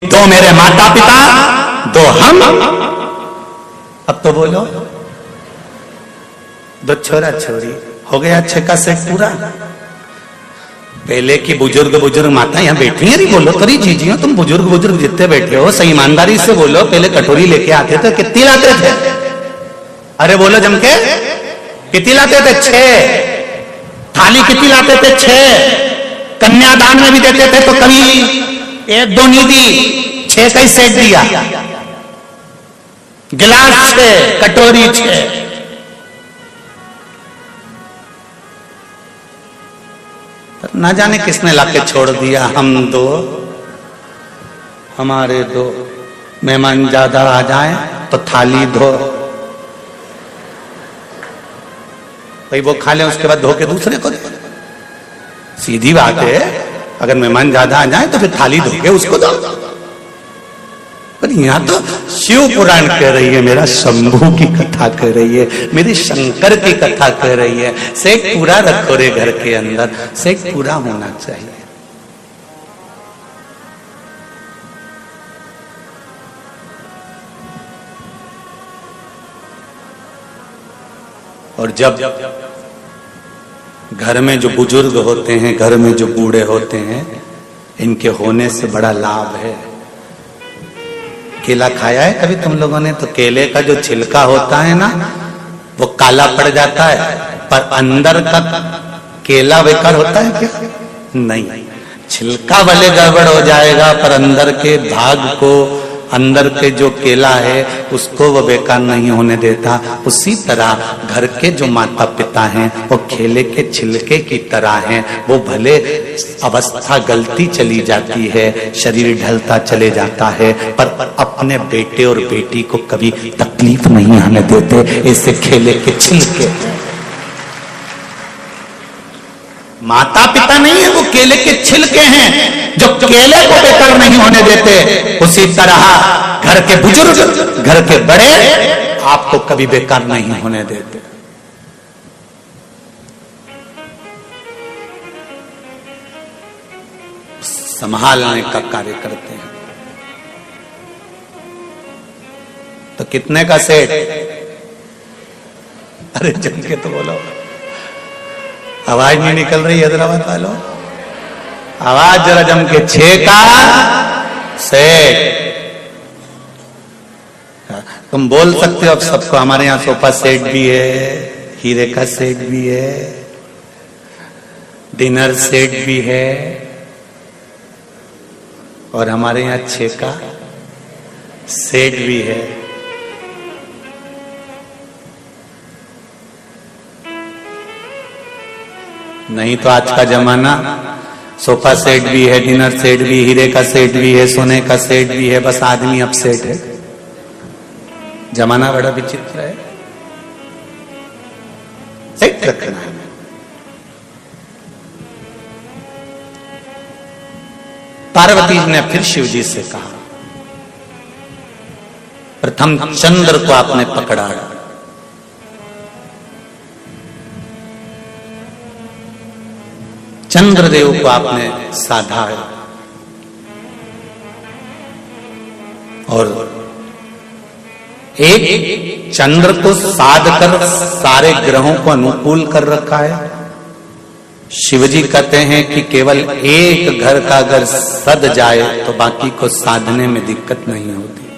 दो मेरे माता पिता, दो हम। अब तो बोलो, दो छोरा छोरी, हो गया 6 का सेट पूरा। पहले की बुजुर्ग माता यहाँ बैठी है, नहीं बोलो तरी जीजियो, तुम बुजुर्ग जितने बैठे हो सही ईमानदारी से बोलो। पहले कटोरी लेके आते थे, कितनी लाते थे? अरे बोलो जम के, कितनी लाते थे? 6। थाली कितनी लाते थे? 6। कन्यादान में भी देते थे तो कभी 1-2 नहीं दी, 6 का ही सेट दिया। गिलास 6, कटोरी 6। ना जाने किसने लाके छोड़ दिया। हम 2, हमारे 2। मेहमान ज्यादा आ जाए तो थाली धो, भाई वो खा ले, उसके बाद धो के दूसरे को दे। सीधी बात है, अगर मेहमान ज्यादा आ जाए तो फिर थाली धो के उसको दो। पर यहाँ तो शिव पुराण कह रही है, मेरा शंभू की कथा कह रही है, मेरी शंकर की कथा कह रही है। सेठ पूरा रखो रे घर के अंदर, सेठ पूरा होना चाहिए। और जब घर में जो बुजुर्ग होते हैं, घर में जो बूढ़े होते हैं, इनके होने से बड़ा लाभ है। केला खाया है कभी तुम लोगों ने? तो केले का जो छिलका होता है ना, वो काला पड़ जाता है, पर अंदर का केला बेकार होता है क्या? नहीं, छिलका भले गड़बड़ हो जाएगा पर अंदर के भाग को, अंदर के जो केला है उसको वो बेकार नहीं होने देता। उसी तरह घर के जो माता पिता हैं वो केले के छिलके की तरह हैं। वो भले अवस्था गलती चली जाती है, शरीर ढलता चले जाता है, पर अपने बेटे और बेटी को कभी तकलीफ नहीं आने देते। ऐसे केले के छिलके, माता पिता नहीं है, वो केले के छिलके हैं जो केले को बेकार नहीं होने देते। उसी तरह घर के बुजुर्ग, घर के बड़े आपको कभी बेकार नहीं होने देते। संभालने का कार्य करते हैं। तो कितने का सेट? अरे जम के तो बोलो, आवाज नहीं निकल रही हैदराबाद वालों, आवाज जरा जम के। 6 का सेट। तुम बोल सकते हो अब सबको, हमारे यहाँ सोफा सेट भी है, हीरे का सेट भी है, डिनर सेट भी है, और हमारे यहाँ 6 का सेट भी है। नहीं तो आज का जमाना सोफा सेट भी है, डिनर सेट भी, हीरे का सेट भी है, सोने का सेट भी है, बस आदमी अब सेट है। जमाना बड़ा विचित्र है। सेट रखना है। पार्वती ने फिर शिव जी से कहा, प्रथम चंद्र को आपने पकड़ा, चंद्रदेव को आपने साधा है, और एक चंद्र को साध कर सारे ग्रहों को अनुकूल कर रखा है। शिवजी कहते हैं कि केवल एक घर का अगर सद जाए तो बाकी को साधने में दिक्कत नहीं होती।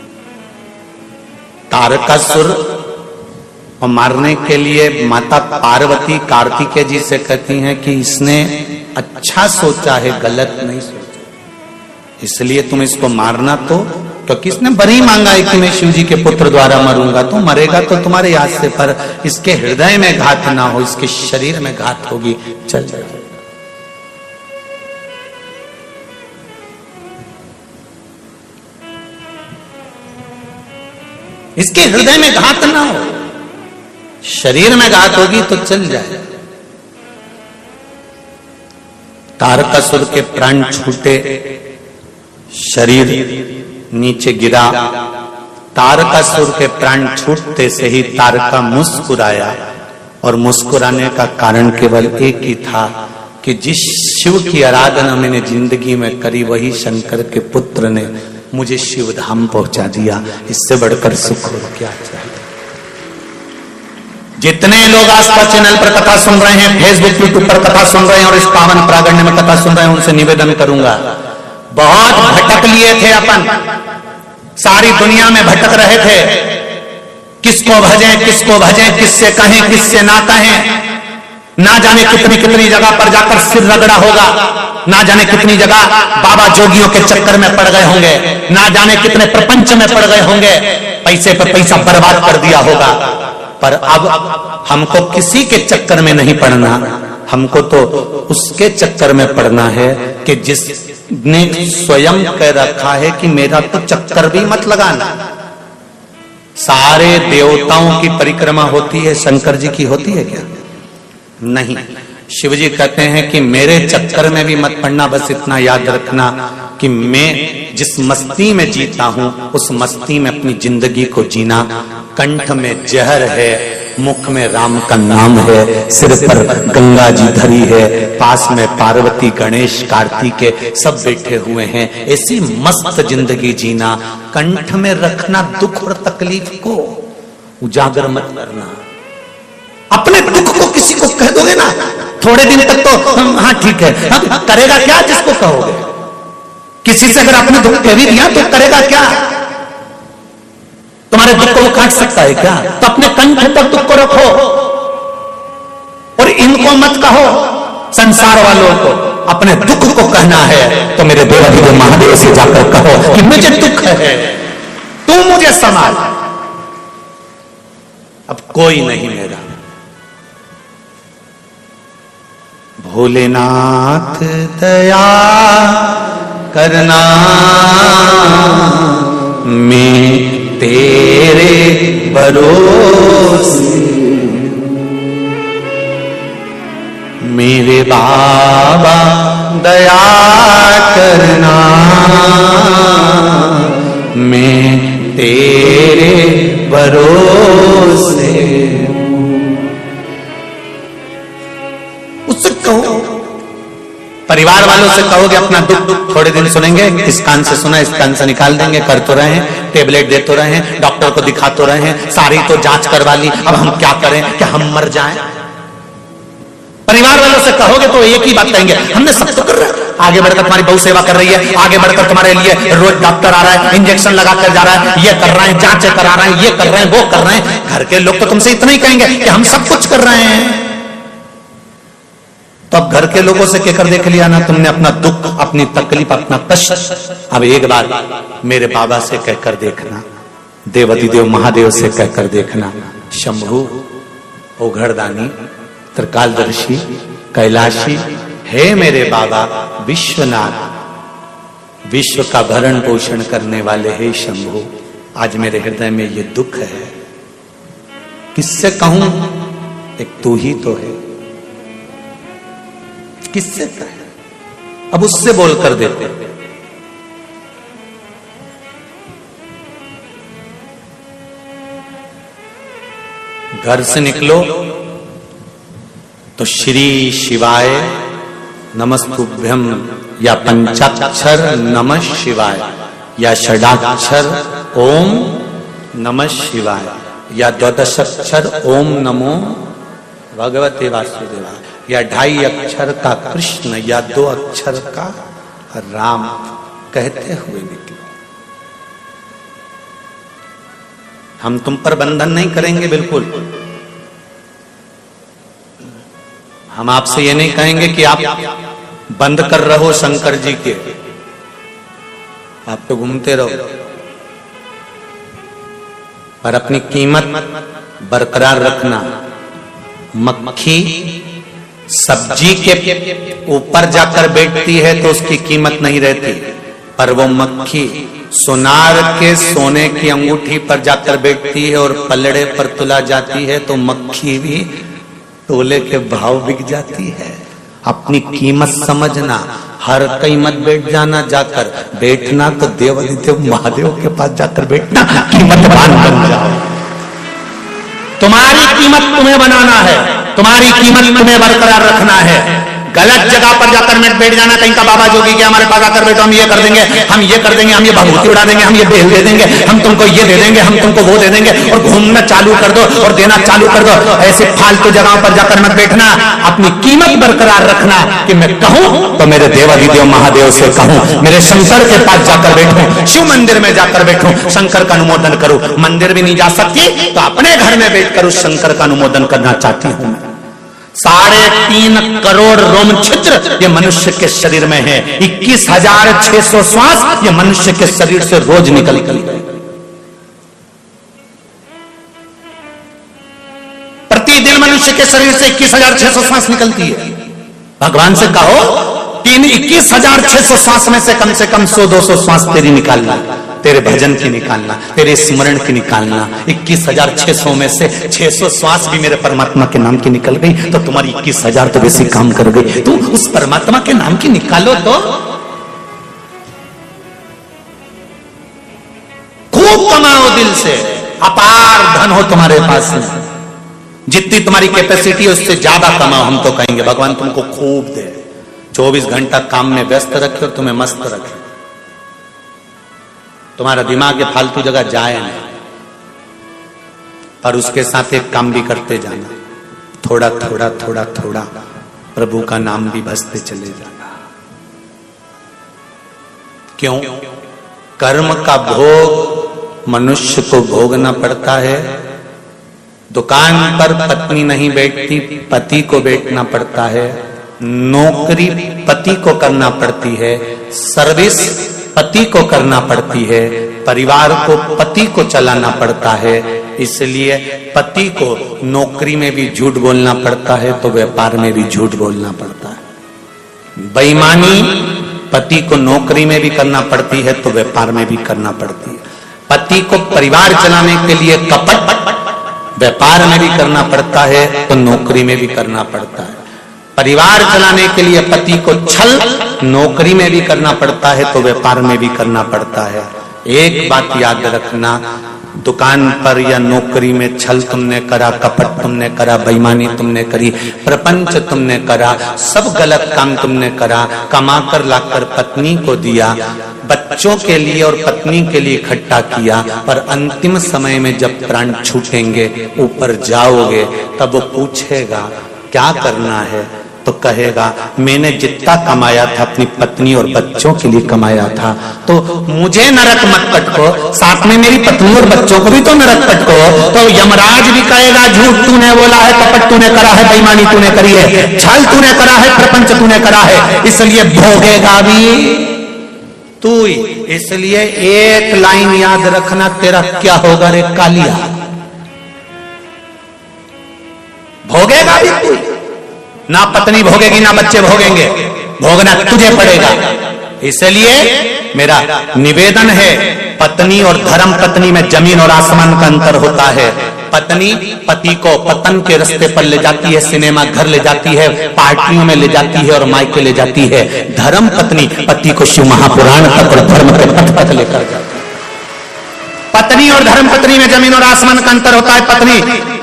तारकासुर और मारने के लिए माता पार्वती कार्तिकेय जी से कहती हैं कि इसने अच्छा सोचा है, गलत नहीं सोचा, इसलिए तुम इसको मारना। तो क्योंकि इसने बरी मांगा है कि मैं शिव जी के पुत्र द्वारा मरूंगा, तो मरेगा तो तुम्हारे याद से, पर इसके हृदय में घात ना हो, इसके शरीर में घात होगी, चल जाएगा। इसके हृदय में घात ना हो, शरीर में घात होगी तो चल जाए। तारकासुर के प्राण छूटे, शरीर नीचे गिरा। तारकासुर के प्राण छूटते से ही तारका मुस्कुराया, और मुस्कुराने का कारण केवल एक ही था कि जिस शिव की आराधना मैंने जिंदगी में करी, वही शंकर के पुत्र ने मुझे शिवधाम पहुंचा दिया। इससे बढ़कर सुख और क्या चाहिए। जितने लोग आस्था चैनल पर कथा सुन रहे हैं, फेसबुक यूट्यूब पर कथा सुन रहे हैं और इस पावन प्रागण्य में कथा सुन रहे हैं, उनसे निवेदन करूंगा, बहुत भटक लिए थे अपन, सारी दुनिया में भटक रहे थे, किसको भजें किससे कहें किससे ना कहें, ना जाने कितनी कितनी जगह पर जाकर सिर रगड़ा होगा, ना जाने कितनी जगह बाबा जोगियों के चक्कर में पड़ गए होंगे, ना जाने कितने प्रपंच में पड़ गए होंगे, पैसे पर पैसा बर्बाद कर दिया होगा। पर अब हमको किसी के चक्कर में नहीं पड़ना, हमको तो उसके चक्कर में पड़ना है कि जिसने स्वयं कह रखा है कि मेरा तो चक्कर भी मत लगाना। सारे देवताओं की परिक्रमा होती है, शंकर जी की होती है क्या? नहीं। शिव जी कहते हैं कि मेरे चक्कर में भी मत पड़ना, बस इतना याद रखना कि मैं जिस मस्ती में जीता हूं उस मस्ती में अपनी जिंदगी को जीना। कंठ में जहर है, मुख में राम का नाम है, सिर पर गंगा जी धरी है, पास में पार्वती गणेश कार्तिकेय सब बैठे हुए हैं, ऐसी मस्त जिंदगी जीना। कंठ में रखना दुख और तकलीफ को, उजागर मत करना। अपने दुख को किसी को कह दोगे ना, थोड़े दिन तक तो हाँ ठीक है, करेगा क्या जिसको कहोगे? किसी से अगर अपने दुख कह भी दिया तो करेगा क्या? तुम्हारे दुख को वो काट सकता है क्या? तो अपने कंठ पर दुख को रखो और इनको मत कहो। संसार वालों को अपने दुख को कहना है तो मेरे देवाधिदेव महादेव से जाकर कहो कि मुझे दुख है, तू मुझे संभाल। अब कोई नहीं मेरा। भोलेनाथ दया करना, मैं तेरे भरोसे, मेरे बाबा दया करना, मैं तेरे भरोसे। उससे कहो, परिवार वालों से कहोगे अपना दुख थोड़े दिन सुनेंगे, इस कान से सुना इस कान से निकाल देंगे, कर तो रहे हैं, टेबलेट दे तो रहे हैं, डॉक्टर को दिखा तो रहे हैं, सारी तो जांच करवा ली, अब हम क्या करें, क्या हम मर जाएं? परिवार वालों से कहोगे तो एक ही बात कहेंगे, हमने सब तो कर रहा है, आगे बढ़कर तुम्हारी बहु सेवा कर रही है, आगे बढ़कर तुम्हारे लिए रोज डॉक्टर आ रहा है, इंजेक्शन लगा कर जा रहा है, ये कर रहे हैं, जांच करा रहे हैं, ये कर रहे हैं, वो कर रहे हैं। घर के लोग तो तुमसे इतना ही कहेंगे कि हम सब कुछ कर रहे हैं। तो अब घर के लोगों से कहकर देख लिया ना तुमने अपना दुख, अपनी तकलीफ, अपना कष्ट। अब एक बार मेरे बाबा से कहकर देखना, देवाधिदेव महादेव से कहकर देखना, शंभु ओघड़दानी त्रिकालदर्शी कैलाशी, हे मेरे बाबा विश्वनाथ, विश्व का भरण पोषण करने वाले हे शंभु, आज मेरे हृदय में ये दुख है, किससे कहूं? एक तू ही तो है, किससे कहे? अब उससे बोलकर देते। घर से निकलो तो श्री शिवाय नमस्तुभ्यम या पंचाक्षर नमः शिवाय या षडाक्षर ओम नमः शिवाय या द्वादशाक्षर ओम नमो भगवते वासुदेवाय या 2.5 अक्षर का कृष्ण या 2 अक्षर का राम कहते हुए निकलो। हम तुम पर बंधन नहीं करेंगे, बिल्कुल। हम आपसे ये नहीं कहेंगे कि आप बंद कर रहो शंकर जी के, आप तो घूमते रहो, पर अपनी कीमत बरकरार रखना। मक्खी सब्जी के ऊपर जाकर बैठती है तो उसकी कीमत नहीं रहती, पर वो मक्खी सुनार के सोने की अंगूठी पर जाकर बैठती है और पलड़े पर तुला जाती है तो मक्खी भी तोले के भाव बिक जाती है। अपनी कीमत समझना, हर कहीं मत बैठ जाना, जाकर बैठना तो देवाधिदेव महादेव के पास जाकर बैठना, कीमतवान बन जाओ। तुम्हारी कीमत तुम्हें बनाना है, तुम्हारी कीमत तुम्हें बरकरार रखना है। गलत जगह पर जाकर मत बैठ जाना। कहीं का बाबा जोगी के हमारे पास आकर बैठो, हम ये कर देंगे, हम ये कर देंगे, हम ये भभूति उड़ा देंगे, हम ये बेल दे देंगे, हम तुमको ये दे देंगे, हम तुमको वो दे देंगे, और घूमना चालू कर दो और देना चालू कर दो। ऐसे फालतू जगहों पर जाकर मत बैठना। अपनी कीमत बरकरार रखना कि मैं कहूं तो मेरे देवाधिदेव महादेव से कहूं, मेरे शंकर के पास जाकर बैठूं, शिव मंदिर में जाकर बैठूं, शंकर का अनुमोदन करूं। मंदिर भी नहीं जा सकती तो अपने घर में बैठकर उस शंकर का अनुमोदन करना चाहती हूं। 3.5 करोड़ रोम छिद्र ये मनुष्य के शरीर में है। 21,600 श्वास ये मनुष्य के शरीर से रोज निकल गई। प्रतिदिन मनुष्य के शरीर से 21,600 श्वास निकलती है। भगवान से कहो 21,600 श्वास में से कम 100-200 श्वास तेरी निकालना, तेरे भजन की निकालना, तेरे स्मरण की निकालना। 21,600 में से 600 श्वास भी मेरे परमात्मा के नाम की निकल गई तो तुम्हारी 21,000 तो वैसी काम कर गई। तुम उस परमात्मा के नाम की निकालो तो खूब कमाओ दिल से, अपार धन हो तुम्हारे पास, जितनी तुम्हारी कैपेसिटी है उससे ज्यादा कमाओ। हम तो कहेंगे भगवान तुमको खूब दे, 24 घंटा काम में व्यस्त रखे और तुम्हें मस्त रखे, तुम्हारा दिमाग ये फालतू जगह जाए नहीं, पर उसके साथ एक काम भी करते जाना, थोड़ा थोड़ा थोड़ा थोड़ा प्रभु का नाम भी भजते चले जाना। क्यों? कर्म का भोग मनुष्य को भोगना पड़ता है। दुकान पर पत्नी नहीं बैठती, पति को बैठना पड़ता है। नौकरी पति को करना पड़ती है, सर्विस पति को करना पड़ती है, परिवार को पति को चलाना पड़ता है। इसलिए पति को नौकरी में भी झूठ बोलना पड़ता है तो व्यापार में भी झूठ बोलना पड़ता है। बेईमानी पति को नौकरी में भी करना पड़ती है तो व्यापार में भी करना पड़ती है। पति को परिवार चलाने के लिए कपट व्यापार में भी करना पड़ता है तो नौकरी में भी करना पड़ता है। परिवार चलाने के लिए पति को छल नौकरी में भी करना पड़ता है तो व्यापार में भी करना पड़ता है। एक बात याद रखना, दुकान पर या नौकरी में छल तुमने करा, कपट तुमने करा, बेईमानी तुमने करी, प्रपंच तुमने करा, सब गलत काम तुमने करा, कमाकर लाकर पत्नी को दिया, बच्चों के लिए और पत्नी के लिए इकट्ठा किया, पर अंतिम समय में जब प्राण छूटेंगे, ऊपर जाओगे, तब वो पूछेगा क्या करना है, तो कहेगा मैंने जितना कमाया था अपनी पत्नी और बच्चों के लिए कमाया था, तो मुझे नरक मत पटको, साथ में मेरी पत्नी और बच्चों को भी तो नरक पटको। तो यमराज भी कहेगा झूठ तूने बोला है, कपट तूने करा है, बेईमानी तूने करी है, छल तूने करा है, प्रपंच तूने करा है, इसलिए भोगेगा भी तू ही। इसलिए एक लाइन याद रखना, तेरा क्या होगा रे कालिया, भोगेगा भी तू, ना पत्नी भोगेगी ना बच्चे भोगेंगे, भोगना तुझे पड़ेगा। इसलिए मेरा निवेदन है, पत्नी और धर्म पत्नी में जमीन और आसमान का अंतर होता है। पत्नी पति को पतन के रास्ते पर ले जाती है, सिनेमा घर ले जाती है, पार्टियों में ले जाती है और मायके ले जाती है। धर्म पत्नी पति को शिव महापुराण तक और धर्म के पथ तक लेकर जाती है। पत्नी और धर्म पत्नी में जमीन और आसमान का अंतर होता है। पत्नी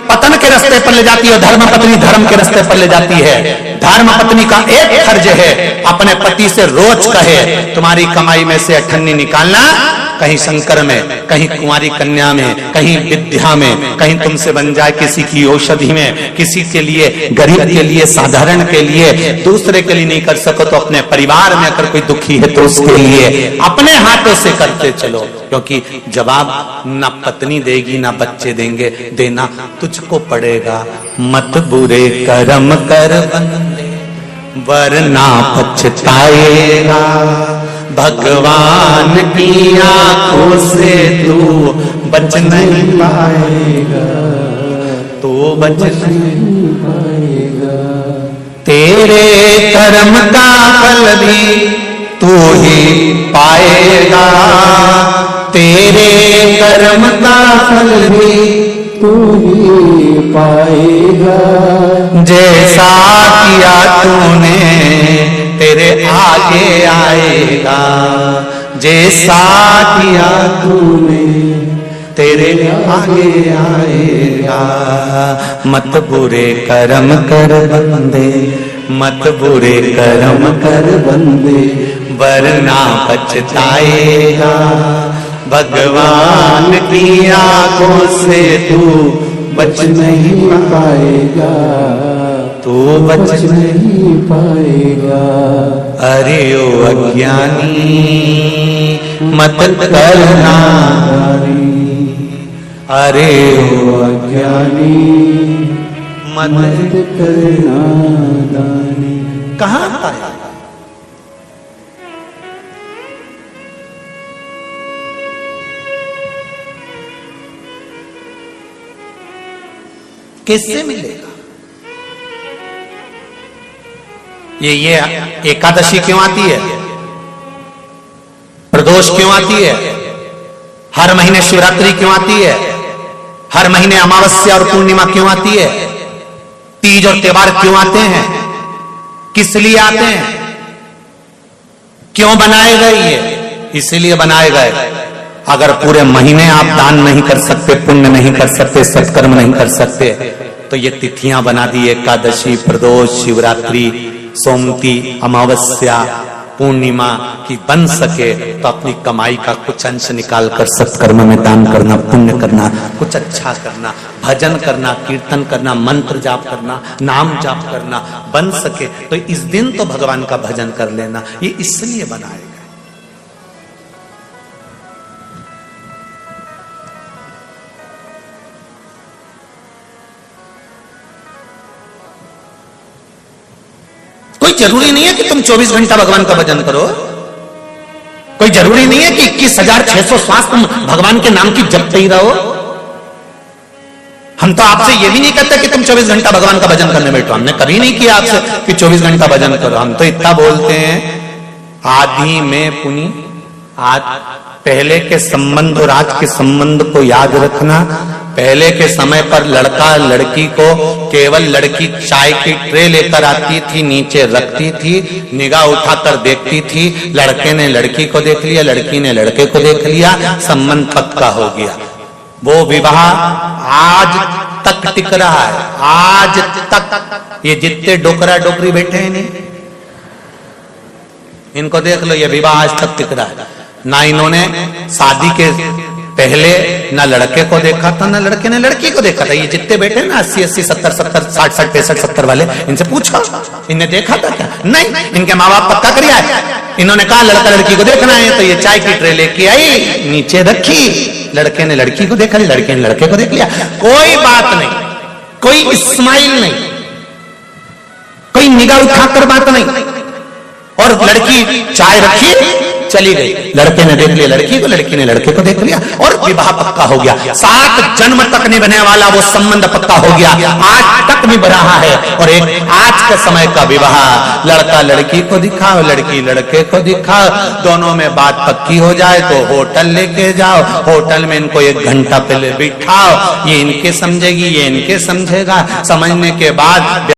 पतन के रास्ते पर ले जाती है, धर्म पत्नी धर्म के रास्ते पर ले जाती है। धर्म पत्नी का एक फर्ज है, अपने पति से रोज कहे तुम्हारी कमाई में से अठन्नी निकालना, कहीं शंकर में, कहीं कुंवारी कन्या में, कहीं विद्या में, कहीं तुमसे बन जाए किसी की औषधि में, किसी के लिए, गरीब के लिए, साधारण के लिए, दूसरे के लिए नहीं कर सको तो अपने परिवार में अगर कोई दुखी है तो उसके लिए अपने हाथों से करते चलो, क्योंकि जवाब ना पत्नी देगी ना बच्चे देंगे, देना तुझको पड़ेगा। मत बुरे कर्म कर बंदे वरना पछताएगा, भगवान की आंखों से तू बच नहीं पाएगा, तू बच नहीं पाएगा। तेरे कर्म का फल भी तू ही पाएगा, तेरे कर्म का फल भी तू ही पाएगा। जैसा किया तूने तेरे आगे आएगा, जैसा किया तूने तेरे आगे आएगा। मत बुरे कर्म कर बंदे मत बुरे कर्म कर बंदे, वरना पछताएगा। भगवान की आंखों से तू बच नहीं पाएगा, तू बच नहीं पाएगा। अरे ओ अज्ञानी मत करना, अरे ओ अज्ञानी मत करना दानी। कहाँ पाया? किससे मिलेगा? ये एकादशी क्यों आती है? प्रदोष क्यों आती है? हर महीने शिवरात्रि क्यों आती है? हर महीने अमावस्या और पूर्णिमा क्यों आती है? तीज और त्योहार क्यों आते हैं? किस लिए आते हैं? क्यों बनाए गए? ये इसीलिए बनाए गए। अगर पूरे महीने आप दान नहीं कर सकते, पुण्य नहीं कर सकते, सत्कर्म नहीं कर सकते, तो ये तिथियां बना दी, एकादशी, प्रदोष, शिवरात्रि, सोमती, अमावस्या, पूर्णिमा की बन सके तो अपनी कमाई का कुछ अंश निकाल कर सत्कर्म में दान करना, पुण्य करना, कुछ अच्छा करना, भजन करना, कीर्तन करना, मंत्र जाप करना, नाम जाप करना बन सके तो इस दिन तो भगवान का भजन कर लेना। ये इसलिए बनाएगा। कोई जरूरी नहीं है कि तुम 24 घंटा भगवान का भजन करो। कोई जरूरी नहीं है कि 21,600 श्वास तुम भगवान के नाम की जपते ही रहो। हम तो आपसे ये भी नहीं कहते कि तुम 24 घंटा भगवान का भजन करने बैठो। हमने कभी नहीं किया आपसे कि 24 घंटा भजन करो। हम तो इतना बोलते हैं, आदि में पुनि, पहले के संबंध और आज के संबंध को याद रखना। पहले के समय पर लड़का लड़की को केवल लड़की चाय की ट्रे लेकर आती थी, नीचे रखती थी, निगाह उठाकर देखती थी, लड़के ने लड़की को देख लिया, लड़की ने लड़के को देख लिया, संबंध पक्का हो गया। वो विवाह आज तक टिक रहा है, आज तक। ये जितने डोकरा डोकरी बैठे हैं नहीं, इनको देख लो, ये विवाह आज तक टिक रहा है। ना इन्होंने शादी के पहले ना लड़के को देखा था, ना लड़के ने लड़की को देखा था। ये जितने बैठे ना 80, 70, 60, 65, 70 वाले, इनसे पूछो इन्हें देखा था क्या? नहीं। इनके माँ बाप पक्का करिया है। इन्होंने कहा लड़का लड़की को देखना है, तो ये चाय की ट्रे लेके आई, नीचे रखी, लड़के ने लड़की को देखा, लड़के ने लड़के को देख लिया। कोई बात नहीं, कोई स्माइल नहीं, कोई निगाह उठाकर बात नहीं। और लड़की चाय रखी, चली गई, लड़के ने देख लिया लड़की को, लड़की ने लड़के को देख लिया, और विवाह पक्का हो गया। 7 जन्म तक निभने वाला वो संबंध पक्का हो गया, आज तक निभ रहा है। और एक आज के समय का विवाह, लड़का लड़की को दिखाओ, लड़की लड़के को दिखाओ, दोनों में बात पक्की हो जाए तो होटल लेके जाओ, होटल में इनको 1 घंटा पहले बिठाओ, ये इनके समझेगी, ये इनके समझेगा, समझने के बाद